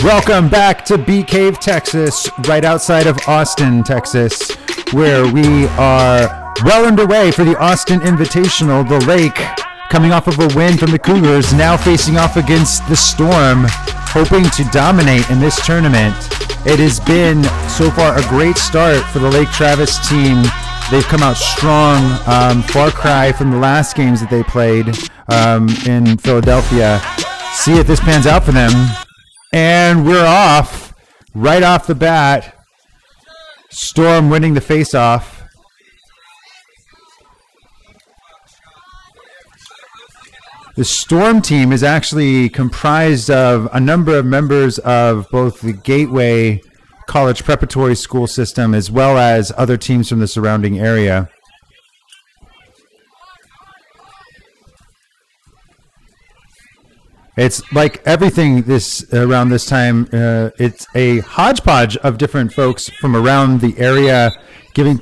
Welcome back to Bee Cave, Texas, right outside of Austin, Texas, where we are well underway for the Austin Invitational. The Lake, coming off of a win from the Cougars, now facing off against the Storm, hoping to dominate in this tournament. It has been, so far, a great start for the Lake Travis team. They've come out strong, far cry from the last games that they played in Philadelphia. See if this pans out for them. And we're off, right off the bat. Storm winning the face-off. The Storm team is actually comprised of a number of members of both the Gateway College Preparatory School system as well as other teams from the surrounding area. It's like everything around this time. It's a hodgepodge of different folks from around the area, giving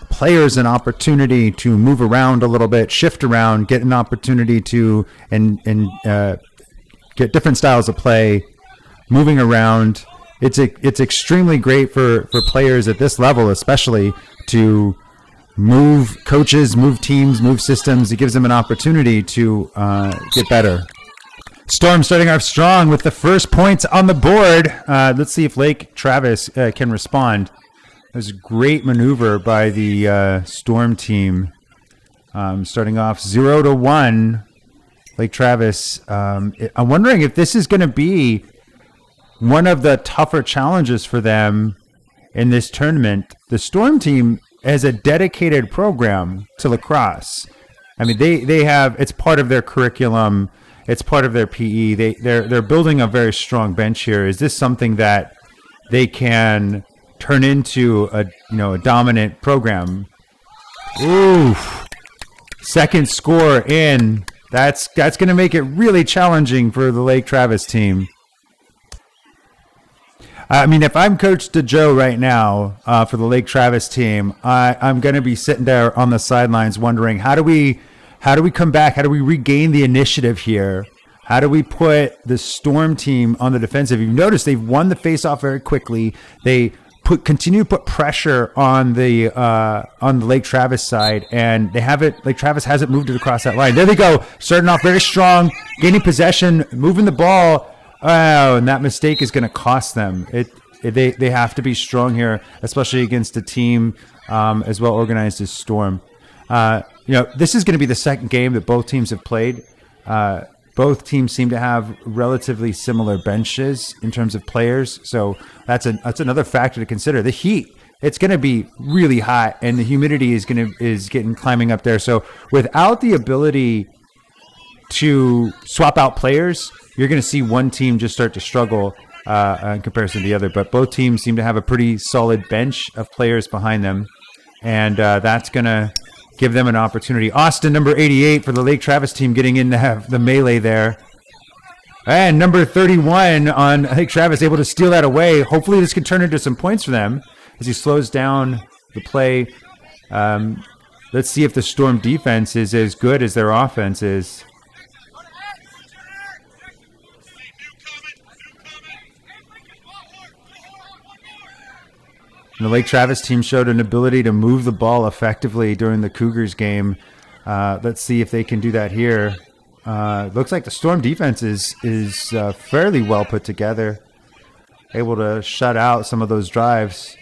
players an opportunity to move around a little bit, shift around, get an opportunity to and get different styles of play, moving around. It's extremely great for players at this level, especially to move coaches, move teams, move systems. It gives them an opportunity to get better. Storm starting off strong with the first points on the board. Let's see if Lake Travis can respond. It was a great maneuver by the Storm team. Starting off 0-1. Lake Travis. I'm wondering if this is going to be one of the tougher challenges for them in this tournament. The Storm team has a dedicated program to lacrosse. I mean, they have, it's part of their curriculum. It's part of their PE. They're building a very strong bench here. Is this something that they can turn into a dominant program? Ooh, second score in. That's going to make it really challenging for the Lake Travis team. I mean, if I'm Coach DeJoe right now for the Lake Travis team, I'm going to be sitting there on the sidelines wondering, how do we come back? How do we regain the initiative here? How do we put the Storm team on the defensive? You've noticed they've won the faceoff very quickly. They continue to put pressure on the Lake Travis side, and they have it. Lake Travis hasn't moved it across that line. There they go, starting off very strong, gaining possession, moving the ball. Oh, and that mistake is going to cost them. They have to be strong here, especially against a team as well organized as Storm. This is going to be the second game that both teams have played. Both teams seem to have relatively similar benches in terms of players, so that's another factor to consider. The heat, it's going to be really hot, and the humidity is getting climbing up there. So without the ability to swap out players, you're going to see one team just start to struggle in comparison to the other. But both teams seem to have a pretty solid bench of players behind them, and that's going to give them an opportunity. Austin, number 88 for the Lake Travis team, getting in to have the melee there. And number 31 on Lake Travis, able to steal that away. Hopefully this can turn into some points for them as he slows down the play. Let's see if the Storm defense is as good as their offense is. And the Lake Travis team showed an ability to move the ball effectively during the Cougars game. Let's see if they can do that here. Looks like the Storm defense is fairly well put together. Able to shut out some of those drives.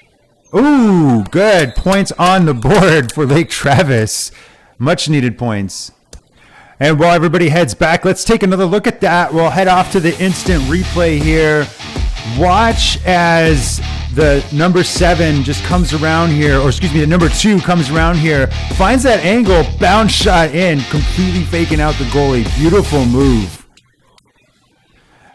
Ooh, good. Points on the board for Lake Travis. Much needed points. And while everybody heads back, let's take another look at that. We'll head off to the instant replay here. Watch as the number 7 just comes around here, or excuse me, the number 2 comes around here, finds that angle, bounce shot in, completely faking out the goalie. Beautiful move.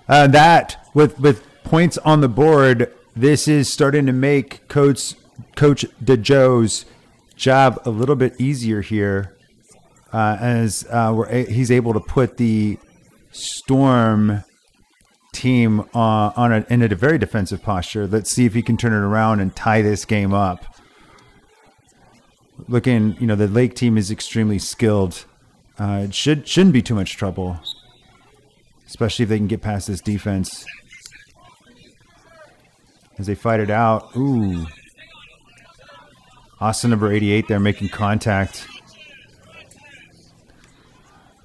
That, with points on the board, this is starting to make Coach DeJoe's job a little bit easier here, as he's able to put the Storm team in a very defensive posture. Let's see if he can turn it around and tie this game up. Looking, the Lake team is extremely skilled. It shouldn't be too much trouble, especially if they can get past this defense. as they fight it out. Ooh. Austin number 88 there making contact.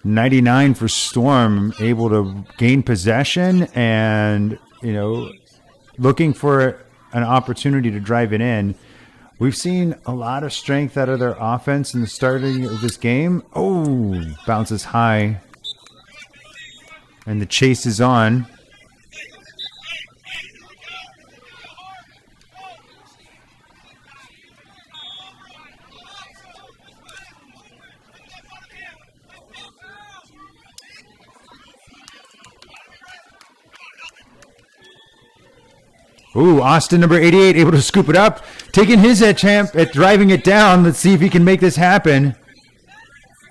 99 for Storm, able to gain possession and, you know, looking for an opportunity to drive it in. We've seen a lot of strength out of their offense in the starting of this game. Oh, bounces high. And the chase is on. Ooh, Austin number 88 able to scoop it up, taking his attempt at driving it down. Let's see if he can make this happen.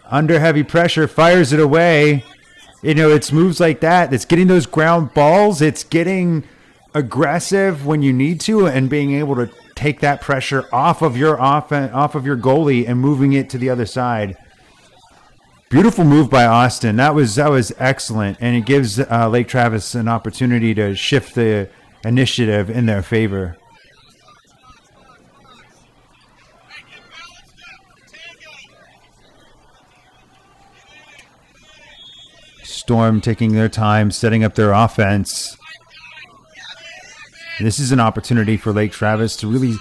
Under heavy pressure, fires it away. You know, it's moves like that. It's getting those ground balls. It's getting aggressive when you need to, and being able to take that pressure off of your offense, off of your goalie, and moving it to the other side. Beautiful move by Austin. That was excellent, and it gives Lake Travis an opportunity to shift the initiative in their favor. Storm taking their time, setting up their offense. This is an opportunity for Lake Travis to really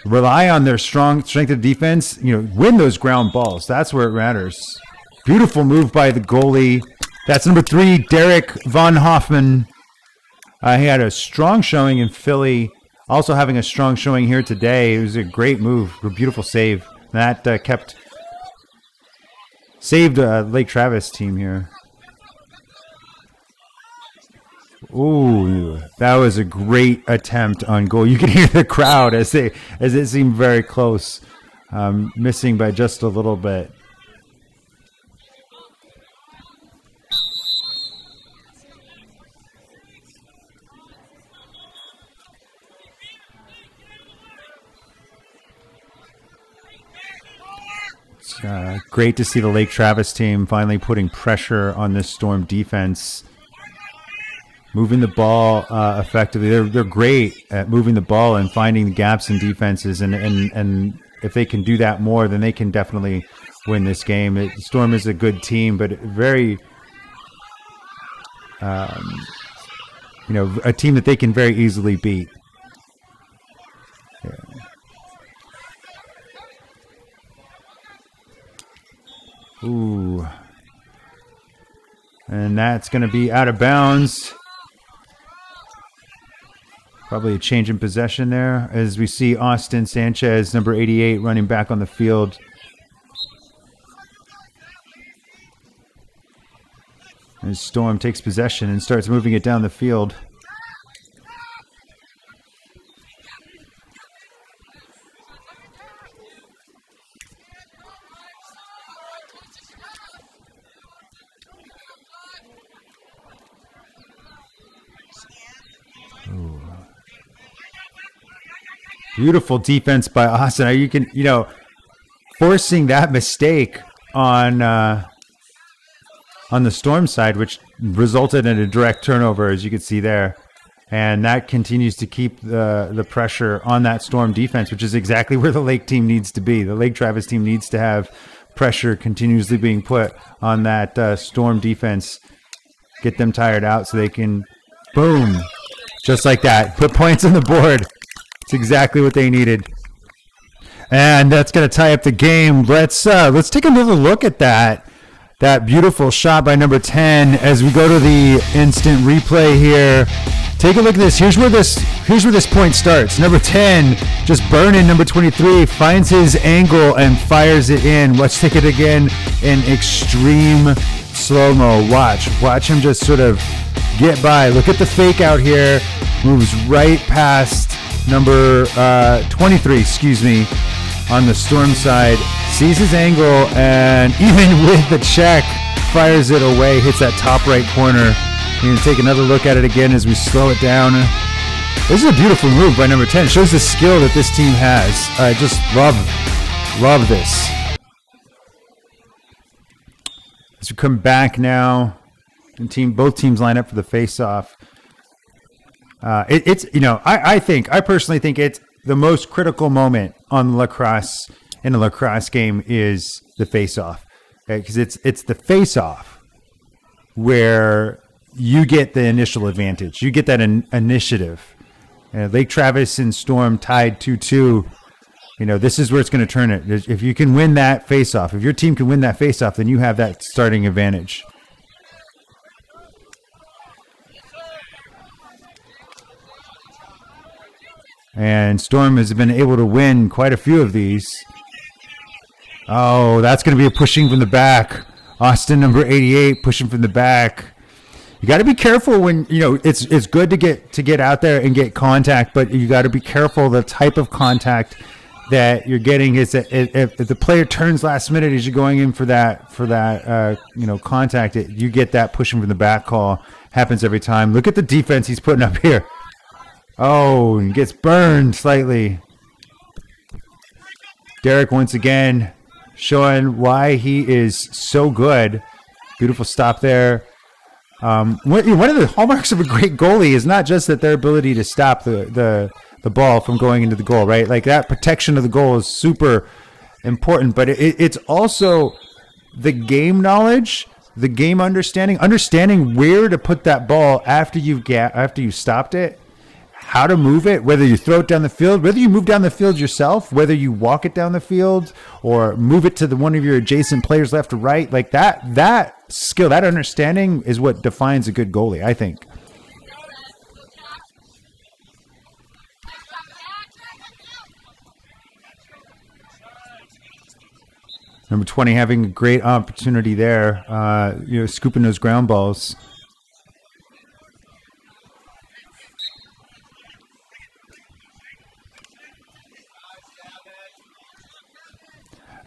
rely on their strength of defense, you know, win those ground balls. That's where it matters. Beautiful move by the goalie. That's number 3, Derek Von Hoffman. He had a strong showing in Philly, also having a strong showing here today. It was a great move, a beautiful save. That saved Lake Travis team here. Ooh, that was a great attempt on goal. You can hear the crowd as it seemed very close, missing by just a little bit. Great to see the Lake Travis team finally putting pressure on this Storm defense, moving the ball effectively. They're great at moving the ball and finding the gaps in defenses, and if they can do that more, then they can definitely win this game. Storm is a good team, but very, you know, a team that they can very easily beat. Yeah. Ooh. And that's going to be out of bounds. Probably a change in possession there as we see Austin Sanchez, number 88, running back on the field. As Storm takes possession and starts moving it down the field. Beautiful defense by Austin. You know, forcing that mistake on the Storm side, which resulted in a direct turnover, as you can see there, and that continues to keep the pressure on that Storm defense, which is exactly where the Lake team needs to be. The Lake Travis team needs to have pressure continuously being put on that Storm defense, get them tired out so they can, boom, just like that, put points on the board. It's exactly what they needed. And that's going to tie up the game. Let's take another look at that beautiful shot by number 10 as we go to the instant replay here. Take a look at this. Here's where this point starts. Number 10 just burning number 23, finds his angle and fires it in. Let's take it again in extreme slow-mo. Watch him just sort of get by. Look at the fake out here. Moves right past number 23, on the Storm side, sees his angle, and even with the check, fires it away, hits that top right corner. You can take another look at it again as we slow it down. This is a beautiful move by number 10. It shows the skill that this team has. I just love this. As we come back now, and both teams line up for the face-off. It's I personally think it's the most critical moment on lacrosse in a lacrosse game is the face-off, because it's the face-off where you get the initial advantage. You get that initiative. Lake Travis and Storm tied 2-2. This is where it's going to turn it. If you can win that face-off, if your team can win that face-off, then you have that starting advantage. And Storm has been able to win quite a few of these. Oh, that's going to be a pushing from the back. Austin, number 88, pushing from the back. You got to be careful when it's good to get out there and get contact, but you got to be careful the type of contact that you're getting. Is that if the player turns last minute as you're going in for that contact, you get that pushing from the back call. Happens every time. Look at the defense he's putting up here. Oh, and gets burned slightly. Derek once again showing why he is so good. Beautiful stop there. One of the hallmarks of a great goalie is not just that their ability to stop the ball from going into the goal, right? Like that protection of the goal is super important, but it's also the game knowledge, the game understanding where to put that ball after you stopped it, how to move it, whether you throw it down the field, whether you move down the field yourself, whether you walk it down the field or move it to one of your adjacent players left or right. Like that skill, that understanding is what defines a good goalie, I think. Number 20 having a great opportunity there, scooping those ground balls.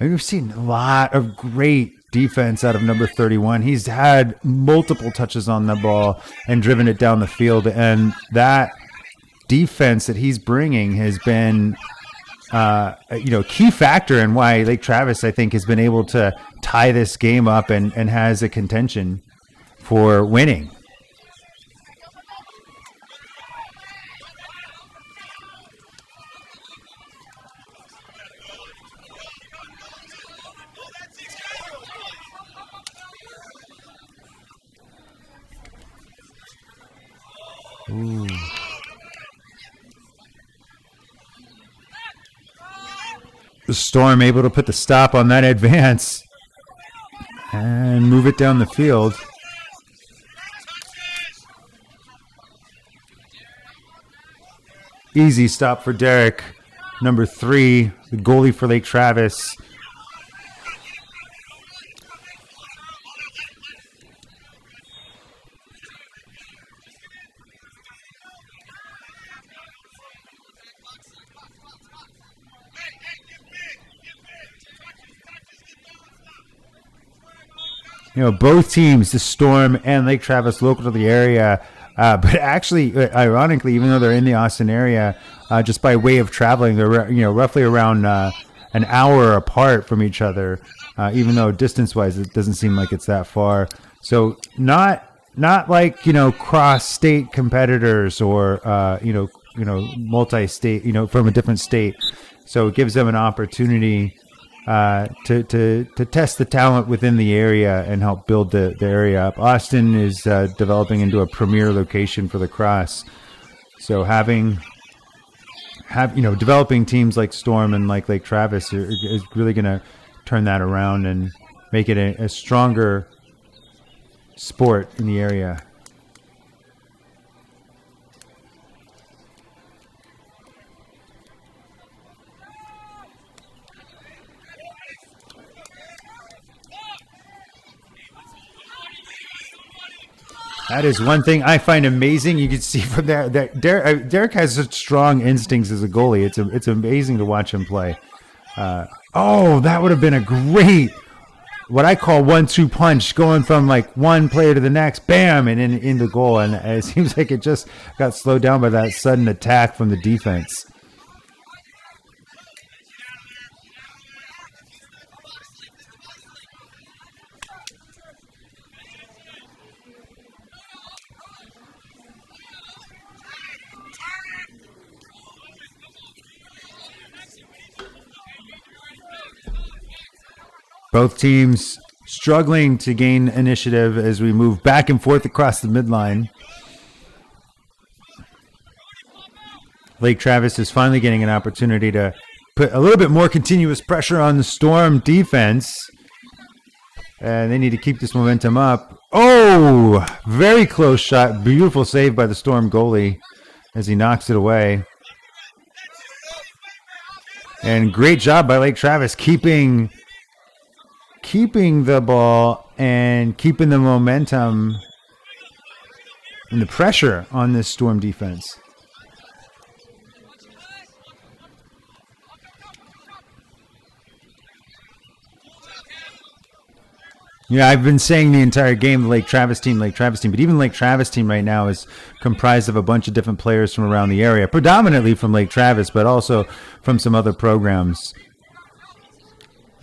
We've seen a lot of great defense out of number 31. He's had multiple touches on the ball and driven it down the field, and that defense that he's bringing has been key factor in why Lake Travis, I think, has been able to tie this game up and has a contention for winning. Ooh. The Storm able to put the stop on that advance and move it down the field. Easy stop for Derek, number 3, the goalie for Lake Travis. Both teams, the Storm and Lake Travis, local to the area, but actually, ironically, even though they're in the Austin area, just by way of traveling, they're roughly around an hour apart from each other. Even though distance-wise, it doesn't seem like it's that far. So not like cross-state competitors or multi-state, from a different state. So it gives them an opportunity to test the talent within the area and help build the area up. Austin is developing into a premier location for lacrosse. So developing teams like Storm and like Lake Travis is really going to turn that around and make it a stronger sport in the area. That is one thing I find amazing. You can see from there that Derek has such strong instincts as a goalie. It's amazing to watch him play. That would have been a great, what I call 1-2 punch, going from like one player to the next, bam, and in the goal. And it seems like it just got slowed down by that sudden attack from the defense. Both teams struggling to gain initiative as we move back and forth across the midline. Lake Travis is finally getting an opportunity to put a little bit more continuous pressure on the Storm defense. And they need to keep this momentum up. Oh, very close shot. Beautiful save by the Storm goalie as he knocks it away. And great job by Lake Travis keeping the ball and keeping the momentum and the pressure on this Storm defense. Yeah, I've been saying the entire game, the Lake Travis team, but even Lake Travis team right now is comprised of a bunch of different players from around the area, predominantly from Lake Travis, but also from some other programs.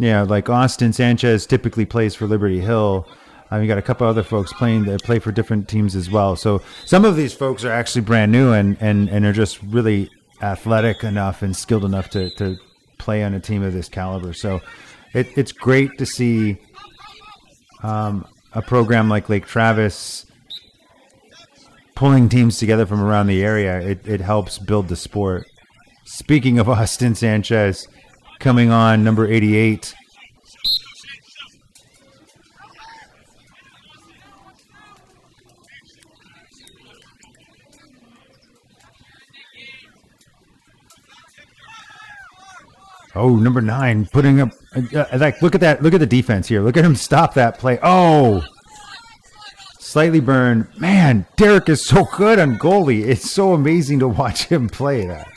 Yeah, like Austin Sanchez typically plays for Liberty Hill. You got a couple other folks that play for different teams as well. So some of these folks are actually brand new and are just really athletic enough and skilled enough to play on a team of this caliber. So it's great to see a program like Lake Travis pulling teams together from around the area. It helps build the sport. Speaking of Austin Sanchez, coming on number 88. Oh, number 9, putting up, look at that. Look at the defense here. Look at him stop that play. Oh, slightly burned. Man, Derek is so good on goalie. It's so amazing to watch him play that.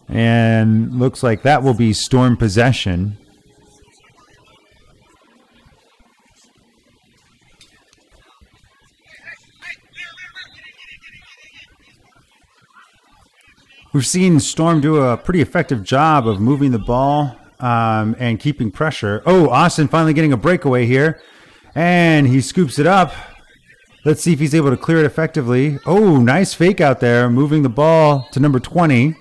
And looks like that will be Storm possession. We've seen Storm do a pretty effective job of moving the ball and keeping pressure. Oh, Austin finally getting a breakaway here. And he scoops it up. Let's see if he's able to clear it effectively. Oh, nice fake out there. Moving the ball to number 20.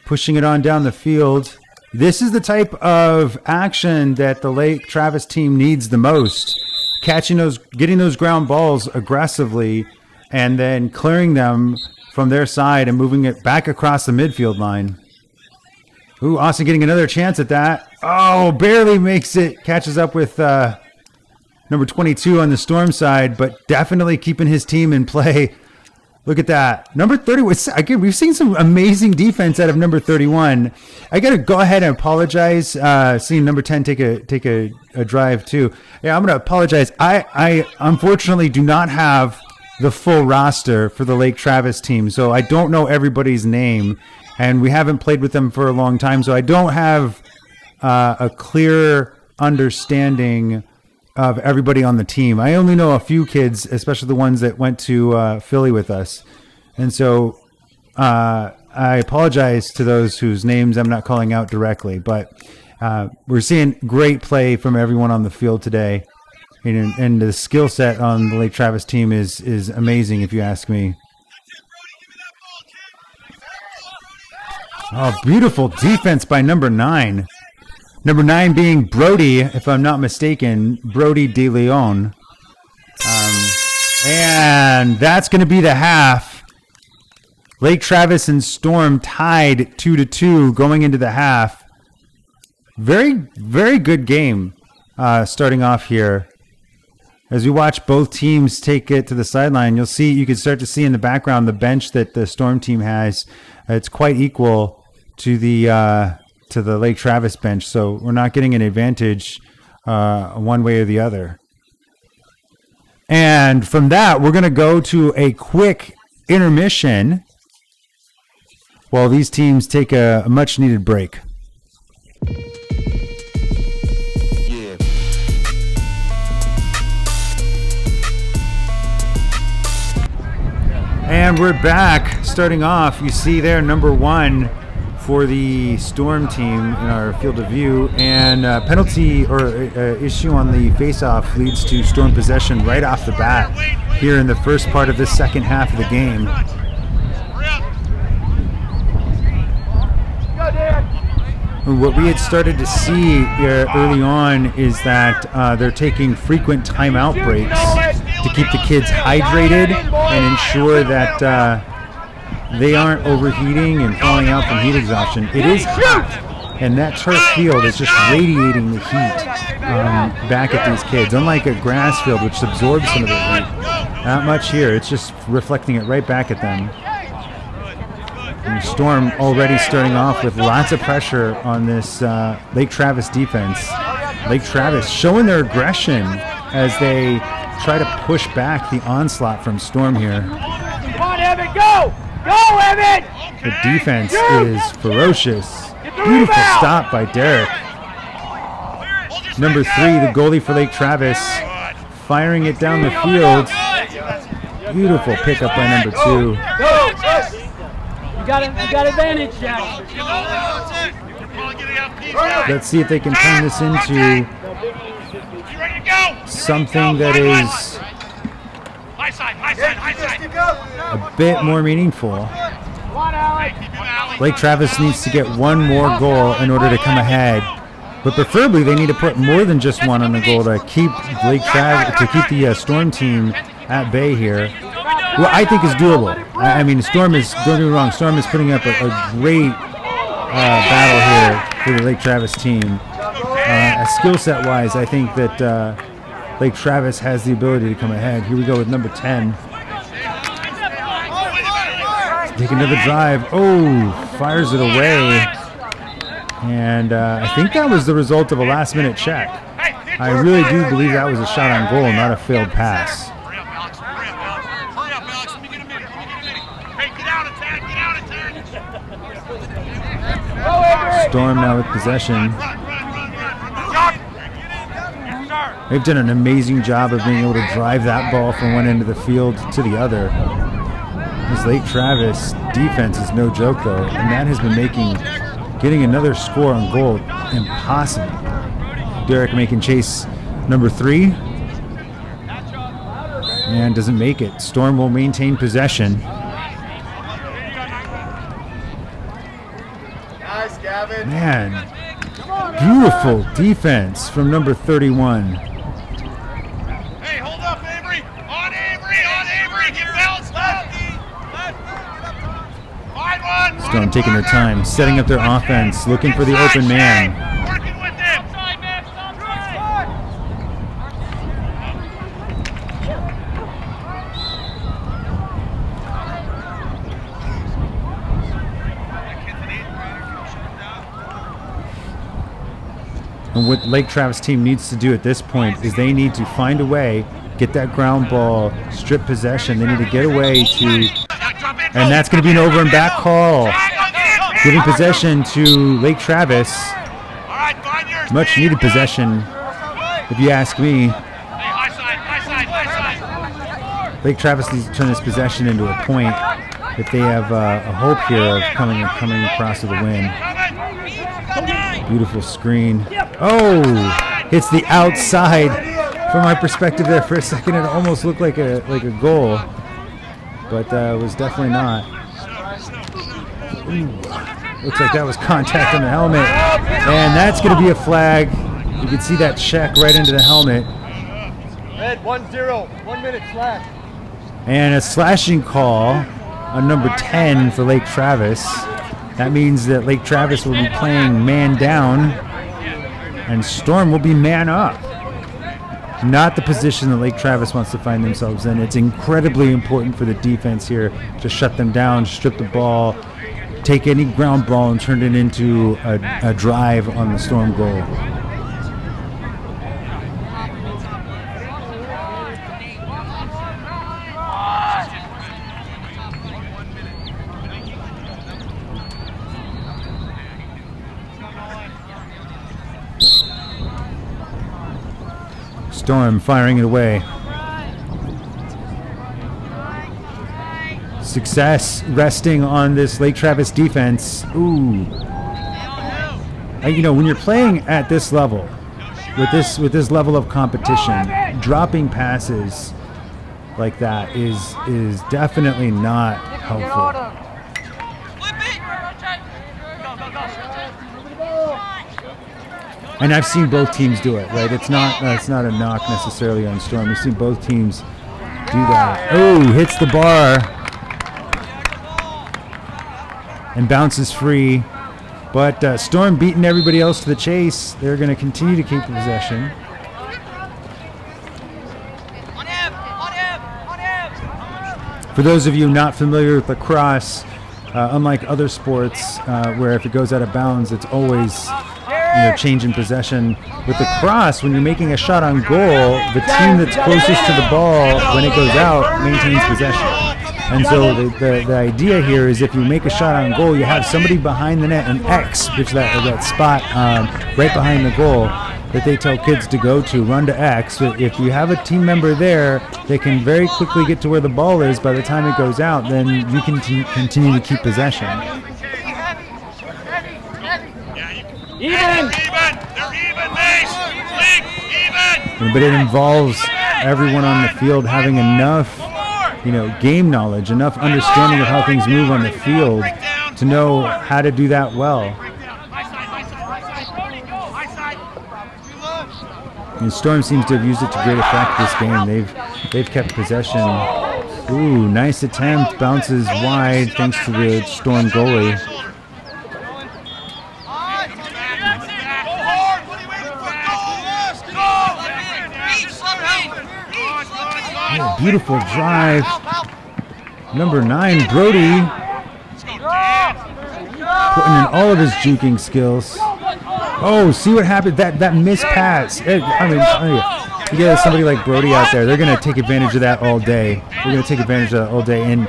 Pushing it on down the field. This is the type of action that the Lake Travis team needs the most. Catching those, getting those ground balls aggressively, and then clearing them from their side and moving it back across the midfield line. Ooh, Austin getting another chance at that. Oh, barely makes it. Catches up with number 22 on the Storm side, but definitely keeping his team in play. Look at that. Number 31. Again, we've seen some amazing defense out of number 31. I got to go ahead and apologize. Seeing number 10 take a drive too. Yeah, I'm going to apologize. I unfortunately do not have the full roster for the Lake Travis team, so I don't know everybody's name, and we haven't played with them for a long time, so I don't have a clear understanding of everybody on the team. I only know a few kids, especially the ones that went to Philly with us, and so I apologize to those whose names I'm not calling out directly, but we're seeing great play from everyone on the field today. And the skill set on the Lake Travis team is amazing, if you ask me. Oh, beautiful defense by number 9. Number 9 being Brody, if I'm not mistaken, Brody De Leon. And that's going to be the half. Lake Travis and Storm tied 2-2 going into the half. Very, very good game starting off here. As we watch both teams take it to the sideline, you can start to see in the background the bench that the Storm team has. It's quite equal to the Lake Travis bench, so we're not getting an advantage one way or the other. And from that, we're going to go to a quick intermission while these teams take a much-needed break. And we're back. Starting off, you see there number 1 for the Storm team in our field of view, and penalty or issue on the face-off leads to Storm possession right off the bat here in the first part of the second half of the game. What we had started to see early on is that they're taking frequent timeout breaks to keep the kids hydrated and ensure that they aren't overheating and falling out from heat exhaustion. It is hot, and that turf field is just radiating the heat back at these kids. Unlike a grass field, which absorbs some of the heat, not much here. It's just reflecting it right back at them. And Storm already starting off with lots of pressure on this Lake Travis defense. Lake Travis showing their aggression as they try to push back the onslaught from Storm here. Come on, Evan, go! Go, Evan! The defense is ferocious. Beautiful stop by Derek. Number 3, the goalie for Lake Travis, firing it down the field. Beautiful pickup by number 2. You got advantage, Jack. Let's see if they can turn this into something that is a bit more meaningful. Lake Travis needs to get one more goal in order to come ahead, but preferably they need to put more than just one on the goal to keep the Storm team at bay here. Well, I think is doable. I mean, Storm is, don't get me wrong, Storm is putting up a great battle here for the Lake Travis team. Skill set wise, I think that Lake Travis has the ability to come ahead. Here we go with number 10. Take another drive. Oh, fires it away. And I think that was the result of a last minute check. I really do believe that was a shot on goal, not a failed pass. Storm now with possession. They've done an amazing job of being able to drive that ball from one end of the field to the other. This Lake Travis defense is no joke, though, and that has been making getting another score on goal impossible. Derek making chase number 3 and doesn't make it. Storm will maintain possession. Man, beautiful defense from number 31. Hey, hold up, Avery! On Avery! Get bounced! Find one! Storm taking their time, setting up their offense, looking for the open man. Working with him! And what Lake Travis team needs to do at this point is they need to find a way, get that ground ball, strip possession. They need to get away to, and that's going to be an over and back call. Giving possession to Lake Travis. Much needed possession, if you ask me. Lake Travis needs to turn this possession into a point if they have a hope here of coming across with a win. Beautiful screen. Oh, hits the outside. From my perspective there for a second, it almost looked like a goal, but it was definitely not. Ooh, looks like that was contact on the helmet, and that's going to be a flag. You can see that check right into the helmet. Red 1-0, 1 minute slash. And a slashing call on number 10 for Lake Travis. That means that Lake Travis will be playing man down and Storm will be man up. Not the position that Lake Travis wants to find themselves in. It's incredibly important for the defense here to shut them down, strip the ball, take any ground ball and turn it into a drive on the Storm goal. Storm firing it away. Success resting on this Lake Travis defense. Ooh. You know, when you're playing at this level, with this level of competition, dropping passes like that is definitely not helpful. And I've seen both teams do it, right? It's not a knock necessarily on Storm. We've seen both teams do that. Oh, hits the bar and bounces free. But Storm beating everybody else to the chase. They're going to continue to keep the possession. For those of you not familiar with lacrosse, unlike other sports where if it goes out of bounds, it's always changing possession. With lacrosse, when you're making a shot on goal, the team that's closest to the ball when it goes out maintains possession. And so the idea here is if you make a shot on goal, you have somebody behind the net, an X, which that spot right behind the goal that they tell kids to go to, run to X. If you have a team member there, they can very quickly get to where the ball is. By the time it goes out, then you can continue to keep possession. Even. They're even, Mace. Even. But it involves everyone on the field having enough, game knowledge, enough understanding of how things move on the field to know how to do that well. And Storm seems to have used it to great effect this game. They've kept possession. Ooh, nice attempt. Bounces wide thanks to the Storm goalie. Oh, beautiful drive. Number 9, Brody, putting in all of his juking skills. Oh, see what happened? That missed pass. You get somebody like Brody out there, they're going to take advantage of that all day. They're going to take advantage of that all day. And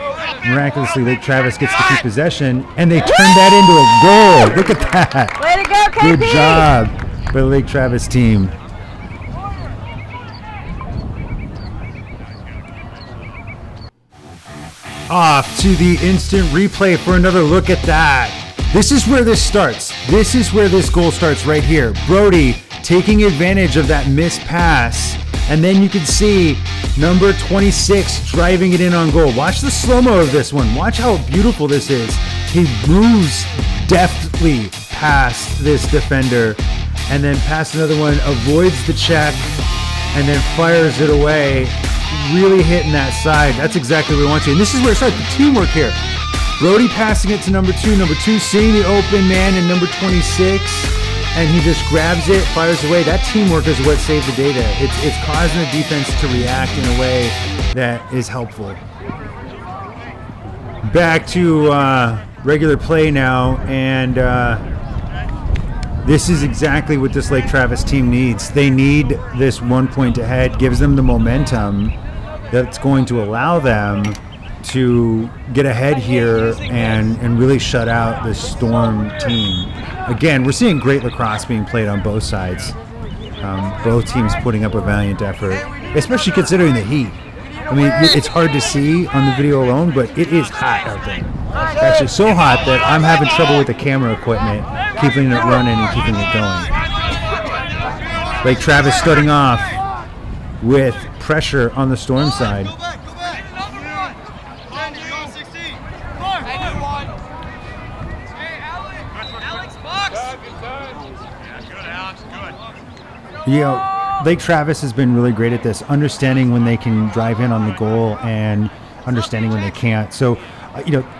miraculously, Lake Travis gets to keep possession, and they turn that into a goal. Look at that. Way to go, KP. Good job for the Lake Travis team. Off to the instant replay for another look at that. This is where this starts. This is where this goal starts right here. Brody taking advantage of that missed pass. And then you can see number 26 driving it in on goal. Watch the slow-mo of this one. Watch how beautiful this is. He moves deftly past this defender and then past another one, avoids the check, and then fires it away. Really hitting that side. That's exactly what we want to. And this is where it starts, the teamwork here. Brody passing it to number 2. Number 2 seeing the open man in number 26, and he just grabs it, fires away. That teamwork is what saved the day there. It's causing the defense to react in a way that is helpful. Back to regular play now, and this is exactly what this Lake Travis team needs. They need this 1 point ahead, gives them the momentum that's going to allow them to get ahead here and really shut out the Storm team. Again, we're seeing great lacrosse being played on both sides. Both teams putting up a valiant effort, especially considering the heat. I mean, it's hard to see on the video alone, but it is hot out there. Actually, so hot that I'm having trouble with the camera equipment, keeping it running and keeping it going. Lake Travis starting off with pressure on the Storm side. Lake Travis has been really great at this, understanding when they can drive in on the goal and understanding when they can't. So,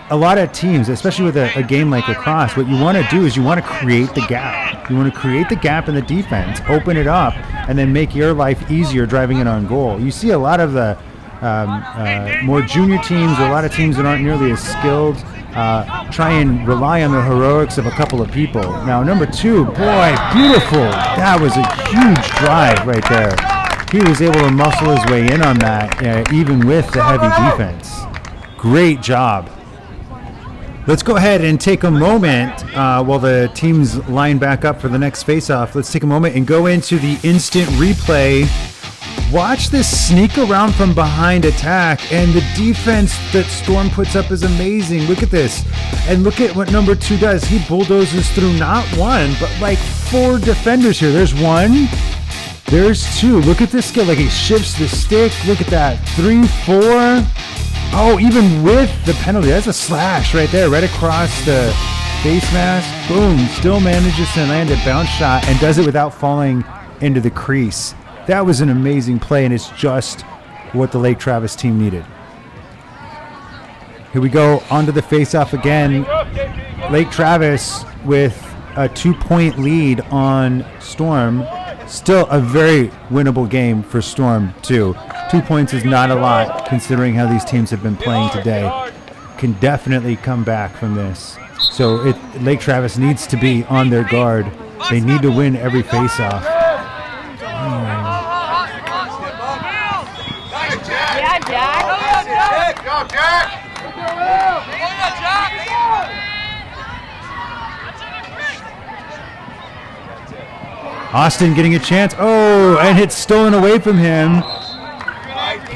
a lot of teams, especially with a game like lacrosse, what you want to do is you want to create the gap. You want to create the gap in the defense, open it up, and then make your life easier driving in on goal. You see a lot of the more junior teams, or a lot of teams that aren't nearly as skilled, try and rely on the heroics of a couple of people. Now, number 2, boy, beautiful. That was a huge drive right there. He was able to muscle his way in on that, even with the heavy defense. Great job. Let's go ahead and take a moment while the teams line back up for the next face-off. Let's take a moment and go into the instant replay. Watch this sneak around from behind attack, and the defense that Storm puts up is amazing. Look at this. And look at what number 2 does. He bulldozes through not one, but like 4 defenders here. There's 1. There's 2. Look at this skill. Like, he shifts the stick. Look at that. 3, 4. Oh, even with the penalty. That's a slash right there, right across the face mask. Boom. Still manages to land a bounce shot and does it without falling into the crease. That was an amazing play, and it's just what the Lake Travis team needed. Here we go onto the face-off again. Lake Travis with a 2-point lead on Storm. Still a very winnable game for Storm, too. 2 points is not a lot considering how these teams have been playing today. Can definitely come back from this. So Lake Travis needs to be on their guard. They need to win every face-off. Yeah, Jack. Go, Jack! Austin getting a chance. Oh, and it's stolen away from him.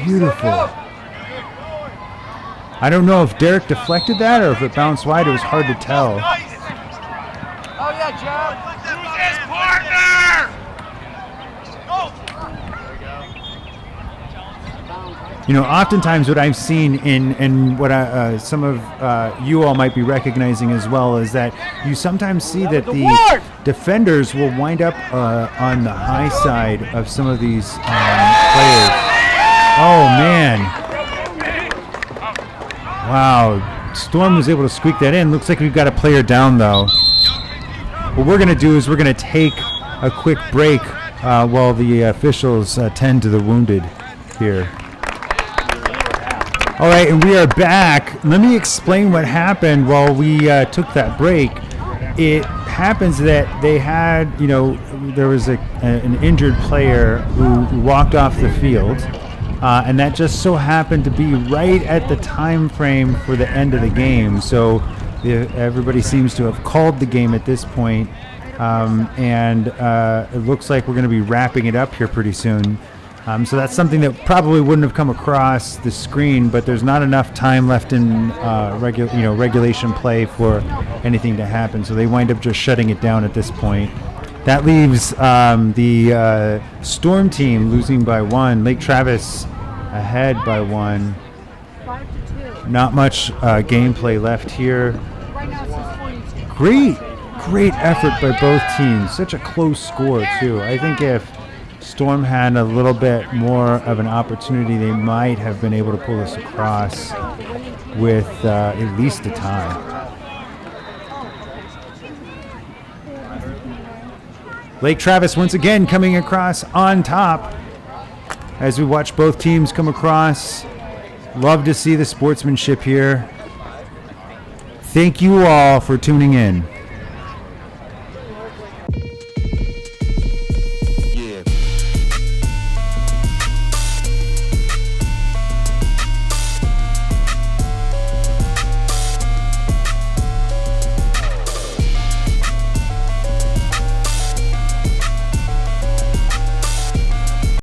Beautiful. I don't know if Derek deflected that or if it bounced wide. It was hard to tell. Oh, yeah, Jack. Who's his partner? You know, oftentimes what I've seen in what some of you all might be recognizing as well is that you sometimes see that the defenders will wind up on the high side of some of these players. Oh, man. Wow. Storm was able to squeak that in. Looks like we've got a player down, though. What we're going to do is we're going to take a quick break while the officials tend to the wounded here. All right, and we are back. Let me explain what happened while we took that break. It happens that they had, you know, there was an injured player who walked off the field, and that just so happened to be right at the time frame for the end of the game. So everybody seems to have called the game at this point, and it looks like we're going to be wrapping it up here pretty soon. So that's something that probably wouldn't have come across the screen, but there's not enough time left in regulation play for anything to happen. So they wind up just shutting it down at this point. That leaves the Storm team losing by 1. Lake Travis ahead by 1. 5-2. Not much gameplay left here. Right now it says 42. Great effort by both teams. Such a close score too. I think if Storm had a little bit more of an opportunity, they might have been able to pull this across with at least a tie. Lake Travis once again coming across on top as we watch both teams come across. Love to see the sportsmanship here. Thank you all for tuning in.